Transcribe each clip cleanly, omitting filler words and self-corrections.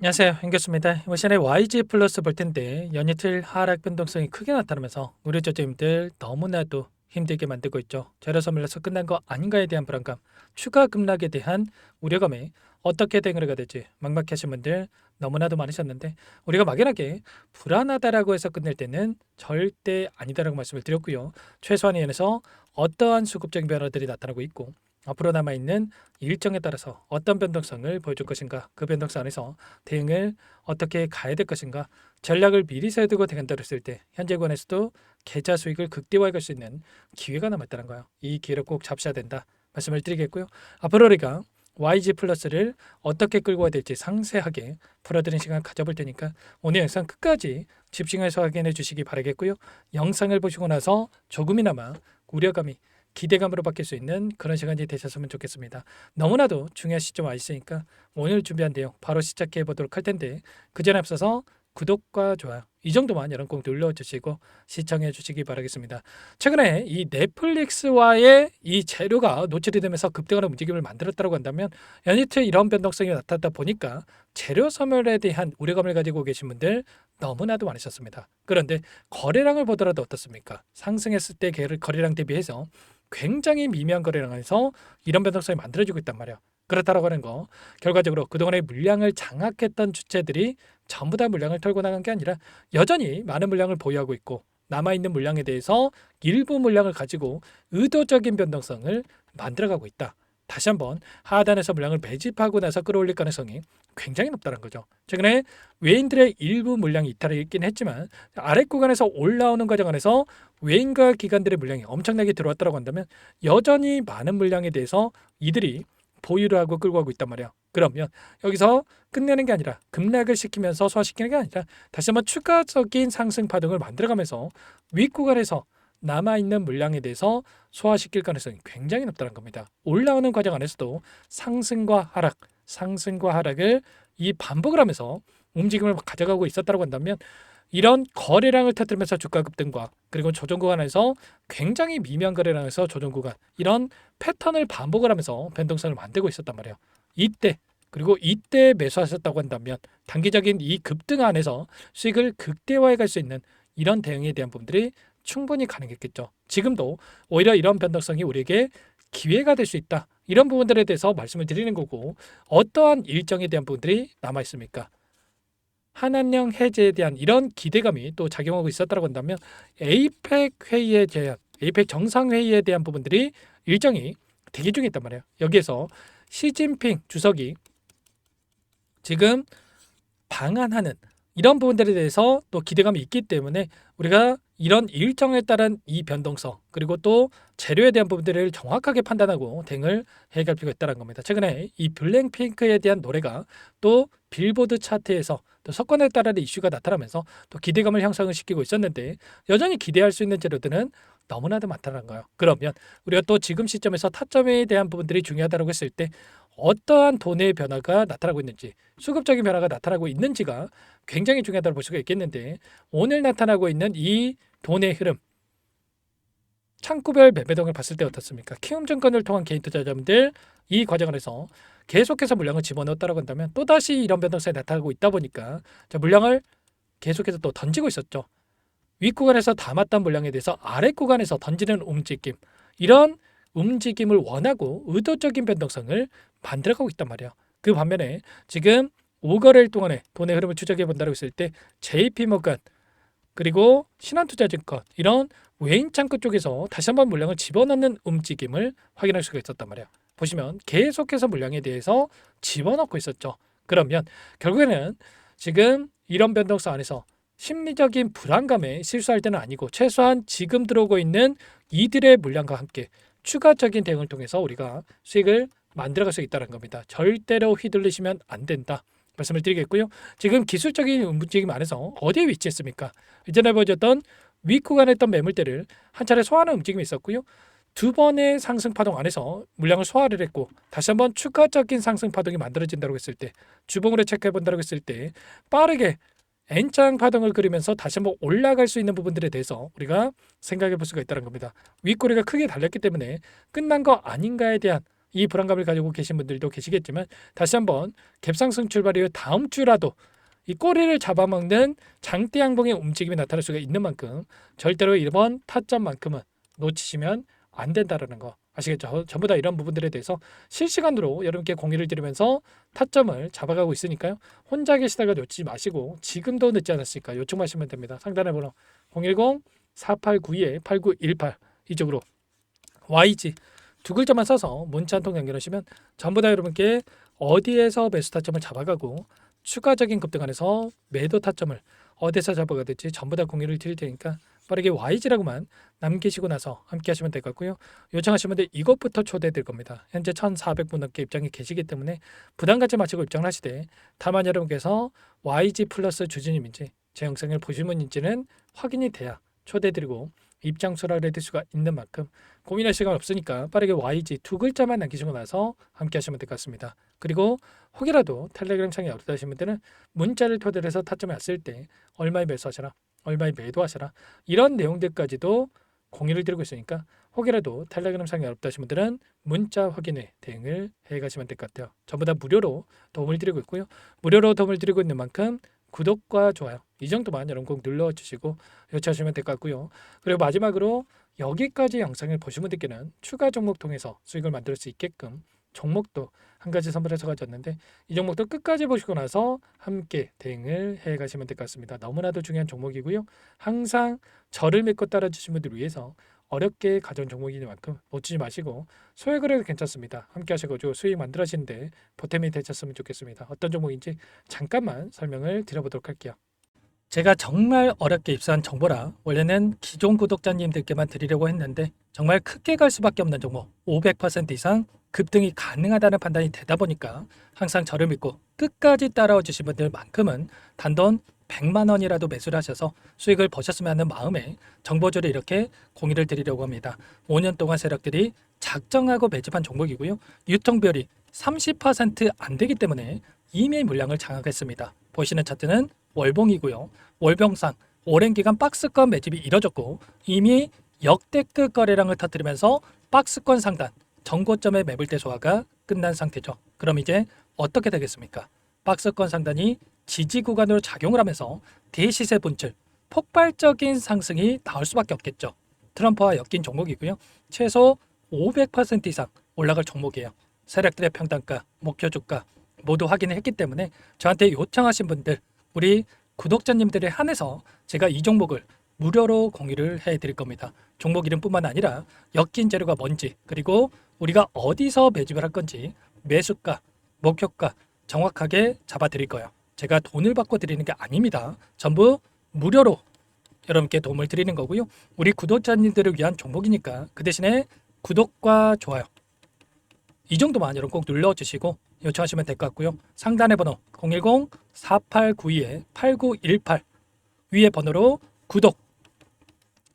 안녕하세요. 현교수입니다. 이번 시간에 YG 플러스 볼 텐데 연이틀 하락 변동성이 크게 나타나면서 우리 저점들 너무나도 힘들게 만들고 있죠. 재료 소멸에서 끝난 거 아닌가에 대한 불안감, 추가 급락에 대한 우려감에 어떻게 대응을 해야 될지 막막하신 분들 너무나도 많으셨는데, 우리가 막연하게 불안하다라고 해서 끝낼 때는 절대 아니다라고 말씀을 드렸고요. 최소한의 면에서 어떠한 수급적인 변화들이 나타나고 있고 앞으로 남아있는 일정에 따라서 어떤 변동성을 보여줄 것인가, 그 변동성 안에서 대응을 어떻게 가야 될 것인가, 전략을 미리 세두고 대응한다고 했을 때 현재 관에서도 계좌 수익을 극대화할 수 있는 기회가 남았다는 거예요. 이 기회를 꼭 잡으셔야 된다 말씀을 드리겠고요. 앞으로 우리가 YG 플러스를 어떻게 끌고 가야 될지 상세하게 풀어드리는 시간 가져볼 테니까 오늘 영상 끝까지 집중해서 확인해 주시기 바라겠고요. 영상을 보시고 나서 조금이나마 우려감이 기대감으로 바뀔 수 있는 그런 시간이 되셨으면 좋겠습니다. 너무나도 중요한 시점 와 있으니까 오늘 준비한 내용 바로 시작해 보도록 할 텐데, 그 전에 앞서서 구독과 좋아요 이 정도만 여러분 꼭 눌러주시고 시청해 주시기 바라겠습니다. 최근에 이 넷플릭스와의 이 재료가 노출이 되면서 급등하는 움직임을 만들었다고 한다면, 연이틀 이런 변동성이 나타나다 보니까 재료 소멸에 대한 우려감을 가지고 계신 분들 너무나도 많으셨습니다. 그런데 거래량을 보더라도 어떻습니까? 상승했을 때 거래량 대비해서 굉장히 미미한 거래량에서 이런 변동성이 만들어지고 있단 말이에요. 그렇다고 하는 거, 결과적으로 그동안의 물량을 장악했던 주체들이 전부 다 물량을 털고 나간 게 아니라 여전히 많은 물량을 보유하고 있고, 남아있는 물량에 대해서 일부 물량을 가지고 의도적인 변동성을 만들어가고 있다. 다시 한번 하단에서 물량을 매집하고 나서 끌어올릴 가능성이 굉장히 높다는 거죠. 최근에 외인들의 일부 물량이 이탈이 있긴 했지만 아래 구간에서 올라오는 과정 안에서 외인과 기관들의 물량이 엄청나게 들어왔다고 한다면 여전히 많은 물량에 대해서 이들이 보유를 하고 끌고 가고 있단 말이야. 그러면 여기서 끝내는 게 아니라 급락을 시키면서 소화시키는 게 아니라 다시 한번 추가적인 상승 파동을 만들어가면서 윗구간에서 남아있는 물량에 대해서 소화시킬 가능성이 굉장히 높다는 겁니다. 올라오는 과정 안에서도 상승과 하락을 이 반복을 하면서 움직임을 가져가고 있었다고 한다면, 이런 거래량을 터뜨리면서 주가 급등과 그리고 조정 구간에서 굉장히 미미한 거래량에서 조정 구간, 이런 패턴을 반복을 하면서 변동성을 만들고 있었단 말이에요. 이때 매수하셨다고 한다면 단기적인 이 급등 안에서 수익을 극대화해 갈 수 있는 이런 대응에 대한 부분들이 충분히 가능했겠죠. 지금도 오히려 이런 변동성이 우리에게 기회가 될 수 있다, 이런 부분들에 대해서 말씀을 드리는 거고, 어떠한 일정에 대한 부분들이 남아 있습니까? 한한령 해제에 대한 이런 기대감이 또 작용하고 있었다고 한다면, 에이펙 정상회의에 대한 부분들이 일정이 대기 중에 있단 말이에요. 여기에서 시진핑 주석이 지금 방한하는 이런 부분들에 대해서 또 기대감이 있기 때문에 우리가 이런 일정에 따른 이 변동성, 그리고 또 재료에 대한 부분들을 정확하게 판단하고 대응을 해갈 필요가 있다는 겁니다. 최근에 이 블랙핑크에 대한 노래가 또 빌보드 차트에서 또 석권에 따른 이슈가 나타나면서 또 기대감을 형성을 시키고 있었는데, 여전히 기대할 수 있는 재료들은 너무나도 많다는 거예요. 그러면 우리가 또 지금 시점에서 타점에 대한 부분들이 중요하다고 했을 때 어떠한 돈의 변화가 나타나고 있는지, 수급적인 변화가 나타나고 있는지가 굉장히 중요하다고 볼 수가 있겠는데, 오늘 나타나고 있는 이 돈의 흐름, 창구별 매매동을 봤을 때 어떻습니까? 키움증권을 통한 개인 투자자분들 이 과정 안에서 계속해서 물량을 집어넣었다고 한다면 또다시 이런 변동성이 나타나고 있다 보니까 물량을 계속해서 또 던지고 있었죠. 윗구간에서 담았던 물량에 대해서 아랫구간에서 던지는 움직임, 이런 움직임을 원하고 의도적인 변동성을 만들어가고 있단 말이에요. 그 반면에 지금 5거래일 동안에 돈의 흐름을 추적해 본다고 했을 때 JP모건 그리고 신한투자증권, 이런 외인 창구 쪽에서 다시 한번 물량을 집어넣는 움직임을 확인할 수가 있었단 말이에요. 보시면 계속해서 물량에 대해서 집어넣고 있었죠. 그러면 결국에는 지금 이런 변동성 안에서 심리적인 불안감에 실수할 때는 아니고, 최소한 지금 들어오고 있는 이들의 물량과 함께 추가적인 대응을 통해서 우리가 수익을 만들어갈 수 있다는 겁니다. 절대로 휘둘리시면 안 된다 말씀을 드리겠고요. 지금 기술적인 움직임 안에서 어디에 위치했습니까? 이전에 보여줬던 윗구간에 있던 매물대를 한 차례 소화하는 움직임이 있었고요. 두 번의 상승 파동 안에서 물량을 소화를 했고, 다시 한번 추가적인 상승 파동이 만들어진다고 했을 때, 주봉으로 체크해 본다고 했을 때 빠르게 N장 파동을 그리면서 다시 한번 올라갈 수 있는 부분들에 대해서 우리가 생각해 볼 수가 있다는 겁니다. 윗꼬리가 크게 달렸기 때문에 끝난 거 아닌가에 대한 이 불안감을 가지고 계신 분들도 계시겠지만 다시 한번 갭상승 출발 이후 다음 주라도 이 꼬리를 잡아먹는 장대 양봉의 움직임이 나타날 수가 있는 만큼 절대로 이번 타점만큼은 놓치시면 안 된다라는 거 아시겠죠? 전부 다 이런 부분들에 대해서 실시간으로 여러분께 공유를 드리면서 타점을 잡아가고 있으니까요. 혼자 계시다가 놓치지 마시고 지금도 늦지 않았으니까 요청하시면 됩니다. 상단에 번호 010-4892-8918 이쪽으로 YG 두 글자만 써서 문자 한 통 연결하시면 전부 다 여러분께 어디에서 매수 타점을 잡아가고 추가적인 급등 안에서 매도 타점을 어디서 잡아가 될지 전부 다 공유를 드릴 테니까 빠르게 YG라고만 남기시고 나서 함께 하시면 될 것 같고요. 요청하시는 분들 이것부터 초대될 겁니다. 현재 1,400분 넘게 입장이 계시기 때문에 부담 갖지 마시고 입장을 하시되 다만 여러분께서 YG 플러스 주주님인지 제 영상을 보신 분인지는 확인이 돼야 초대드리고 입장 수락을 해드릴 수가 있는 만큼 고민할 시간 없으니까 빠르게 YG 두 글자만 남기시고 나서 함께 하시면 될 것 같습니다. 그리고 혹이라도 텔레그램 창에 어렵다 하시는 분들은 문자를 토대로 해서 타점이 왔을 때 얼마에 매수하셔라, 얼마에 매도하셔라 이런 내용들까지도 공유를 드리고 있으니까 혹이라도 텔레그램 창에 어렵다 하시는 분들은 문자 확인에 대응을 해가시면 될 것 같아요. 전부 다 무료로 도움을 드리고 있고요. 무료로 도움을 드리고 있는 만큼 구독과 좋아요 이 정도만 여러분 꼭 눌러주시고 요청하시면 될 것 같고요. 그리고 마지막으로 여기까지 영상을 보신 분들께는 추가 종목 통해서 수익을 만들 수 있게끔 종목도 한 가지 선물해서 가졌는데 이 종목도 끝까지 보시고 나서 함께 대응을 해 가시면 될 것 같습니다. 너무나도 중요한 종목이고요. 항상 저를 믿고 따라주신 분들 위해서 어렵게 가져온 종목이니 만큼 놓치지 마시고 소액을 해도 괜찮습니다. 함께 하셔가지고 수익 만들어 하시는데 보탬이 되셨으면 좋겠습니다. 어떤 종목인지 잠깐만 설명을 드려보도록 할게요. 제가 정말 어렵게 입수한 정보라 원래는 기존 구독자님들께만 드리려고 했는데 정말 크게 갈 수밖에 없는 종목 500% 이상 급등이 가능하다는 판단이 되다 보니까 항상 저를 믿고 끝까지 따라와 주신 분들만큼은 단돈 100만 원이라도 매수를 하셔서 수익을 보셨으면 하는 마음에 정보주를 이렇게 공유를 드리려고 합니다. 5년 동안 세력들이 작정하고 매집한 종목이고요. 유통비율이 30%안 되기 때문에 이미 물량을 장악했습니다. 보시는 차트는 월봉이고요. 월봉상 오랜 기간 박스권 매집이 이뤄졌고 이미 역대급 거래량을 터뜨리면서 박스권 상단 정고점의 매물대 소화가 끝난 상태죠. 그럼 이제 어떻게 되겠습니까? 박스권 상단이 지지 구간으로 작용을 하면서 대시세 분출 폭발적인 상승이 나올 수밖에 없겠죠. 트럼프와 엮인 종목이고요. 최소 500% 이상 올라갈 종목이에요. 세력들의 평단가, 목표 주가 모두 확인을 했기 때문에 저한테 요청하신 분들 우리 구독자님들에 한해서 제가 이 종목을 무료로 공유를 해드릴 겁니다. 종목 이름뿐만 아니라 엮인 재료가 뭔지 그리고 우리가 어디서 매집을 할 건지 매수가, 목표가 정확하게 잡아드릴 거예요. 제가 돈을 받고 드리는 게 아닙니다. 전부 무료로 여러분께 도움을 드리는 거고요. 우리 구독자님들을 위한 종목이니까 그 대신에 구독과 좋아요 이 정도만 여러분 꼭 눌러주시고 요청하시면 될 것 같고요. 상단의 번호 010-4892-8918 위에 번호로 구독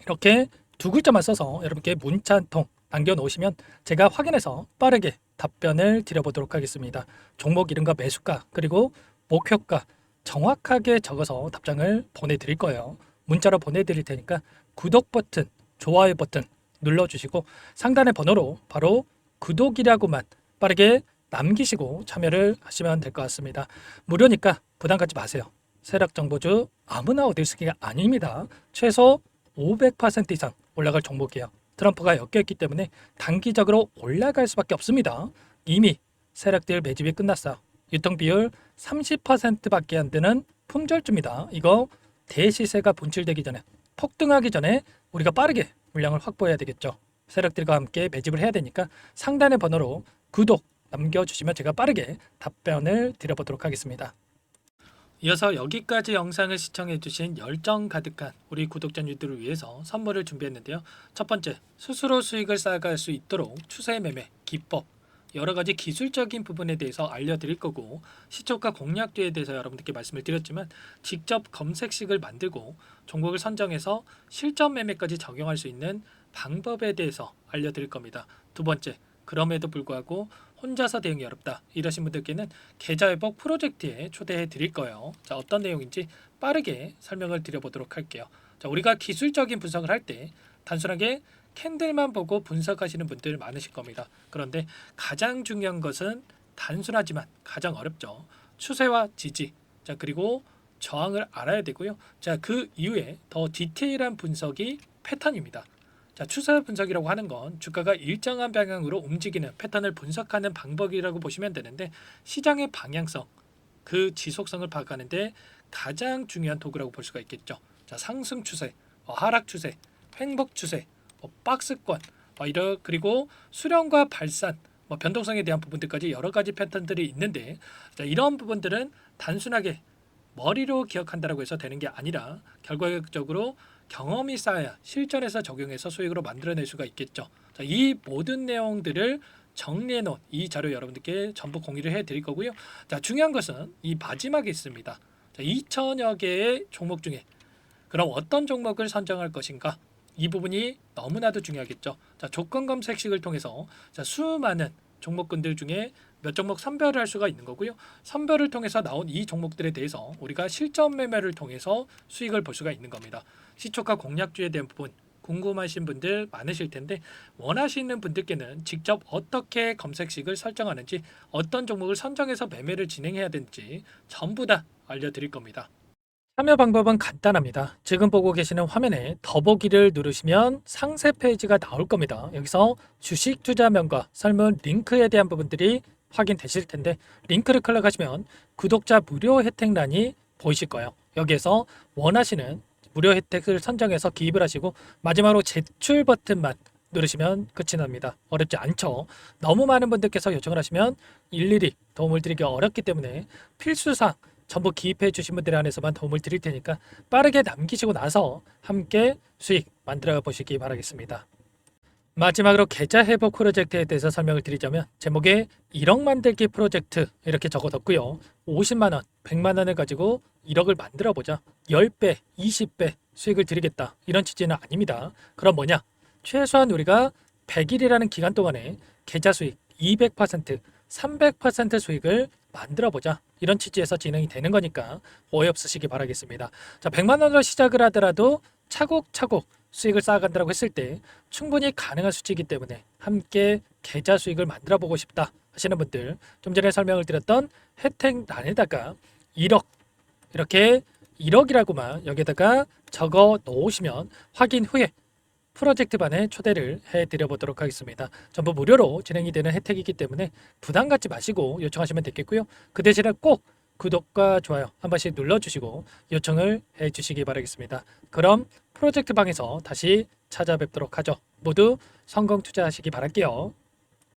이렇게 두 글자만 써서 여러분께 문자 한 통 남겨놓으시면 제가 확인해서 빠르게 답변을 드려보도록 하겠습니다. 종목 이름과 매수가 그리고 목표가 정확하게 적어서 답장을 보내드릴 거예요. 문자로 보내드릴 테니까 구독 버튼, 좋아요 버튼 눌러주시고 상단의 번호로 바로 구독이라고만 빠르게 남기시고 참여를 하시면 될 것 같습니다. 무료니까 부담 갖지 마세요. 세력정보주 아무나 얻을 수 있는 게 아닙니다. 최소 500% 이상 올라갈 종목이에요. 트럼프가 엮여있기 때문에 단기적으로 올라갈 수밖에 없습니다. 이미 세력들 매집이 끝났어요. 유통비율 30%밖에 안 되는 품절주입니다. 이거 대시세가 분출되기 전에 폭등하기 전에 우리가 빠르게 물량을 확보해야 되겠죠. 세력들과 함께 매집을 해야 되니까 상단의 번호로 구독 남겨주시면 제가 빠르게 답변을 드려보도록 하겠습니다. 이어서 여기까지 영상을 시청해주신 열정 가득한 우리 구독자님들을 위해서 선물을 준비했는데요. 첫 번째, 스스로 수익을 쌓아갈 수 있도록 추세 매매 기법 여러 가지 기술적인 부분에 대해서 알려드릴 거고 시초가 공략도에 대해서 여러분들께 말씀을 드렸지만 직접 검색식을 만들고 종목을 선정해서 실전 매매까지 적용할 수 있는 방법에 대해서 알려드릴 겁니다. 두 번째, 그럼에도 불구하고 혼자서 대응이 어렵다 이러신 분들께는 계좌회복 프로젝트에 초대해 드릴 거예요. 자, 어떤 내용인지 빠르게 설명을 드려보도록 할게요. 자, 우리가 기술적인 분석을 할 때 단순하게 캔들만 보고 분석하시는 분들 많으실 겁니다. 그런데 가장 중요한 것은 단순하지만 가장 어렵죠. 추세와 지지, 자 그리고 저항을 알아야 되고요. 자 그 이후에 더 디테일한 분석이 패턴입니다. 자 추세 분석이라고 하는 건 주가가 일정한 방향으로 움직이는 패턴을 분석하는 방법이라고 보시면 되는데 시장의 방향성, 그 지속성을 파악하는데 가장 중요한 도구라고 볼 수가 있겠죠. 자 상승 추세, 하락 추세, 횡복 추세, 박스권, 그리고 수렴과 발산, 변동성에 대한 부분들까지 여러 가지 패턴들이 있는데 자, 이런 부분들은 단순하게 머리로 기억한다라고 해서 되는 게 아니라 결과적으로 경험이 쌓아야 실전에서 적용해서 수익으로 만들어낼 수가 있겠죠. 자, 이 모든 내용들을 정리해 놓은 이 자료 여러분들께 전부 공유를 해 드릴 거고요. 자, 중요한 것은 이 마지막에 있습니다. 자, 2천여 개의 종목 중에 그럼 어떤 종목을 선정할 것인가? 이 부분이 너무나도 중요하겠죠. 자, 조건 검색식을 통해서 자, 수많은 종목군들 중에 몇 종목 선별을 할 수가 있는 거고요. 선별을 통해서 나온 이 종목들에 대해서 우리가 실전 매매를 통해서 수익을 볼 수가 있는 겁니다. 시초가 공략주에 대한 부분 궁금하신 분들 많으실 텐데 원하시는 분들께는 직접 어떻게 검색식을 설정하는지 어떤 종목을 선정해서 매매를 진행해야 되는지 전부 다 알려드릴 겁니다. 참여 방법은 간단합니다. 지금 보고 계시는 화면에 더보기를 누르시면 상세 페이지가 나올 겁니다. 여기서 주식 투자명과 설문 링크에 대한 부분들이 확인되실 텐데 링크를 클릭하시면 구독자 무료 혜택란이 보이실 거예요. 여기에서 원하시는 무료 혜택을 선정해서 기입을 하시고 마지막으로 제출 버튼만 누르시면 끝이 납니다. 어렵지 않죠? 너무 많은 분들께서 요청을 하시면 일일이 도움을 드리기 어렵기 때문에 필수사항 전부 기입해 주신 분들에 한해서만 도움을 드릴 테니까 빠르게 남기시고 나서 함께 수익 만들어 보시기 바라겠습니다. 마지막으로 계좌 회복 프로젝트에 대해서 설명을 드리자면 제목에 1억 만들기 프로젝트 이렇게 적어뒀고요. 50만 원, 100만 원을 가지고 1억을 만들어 보자. 10배, 20배 수익을 드리겠다. 이런 취지는 아닙니다. 그럼 뭐냐? 최소한 우리가 100일이라는 기간 동안에 계좌 수익 200%, 300% 수익을 만들어 보자. 이런 취지에서 진행이 되는 거니까 오해 없으시기 바라겠습니다. 자, 100만 원으로 시작을 하더라도 차곡차곡 수익을 쌓아간다고 했을 때 충분히 가능한 수치이기 때문에 함께 계좌 수익을 만들어 보고 싶다 하시는 분들 좀 전에 설명을 드렸던 혜택란에다가 1억 이렇게 1억이라고만 여기다가 적어 놓으시면 확인 후에 프로젝트 반에 초대를 해드려 보도록 하겠습니다. 전부 무료로 진행이 되는 혜택이기 때문에 부담 갖지 마시고 요청하시면 되겠고요. 그 대신에 꼭 구독과 좋아요 한 번씩 눌러주시고 요청을 해주시기 바라겠습니다. 그럼 프로젝트 방에서 다시 찾아뵙도록 하죠. 모두 성공 투자하시기 바랄게요.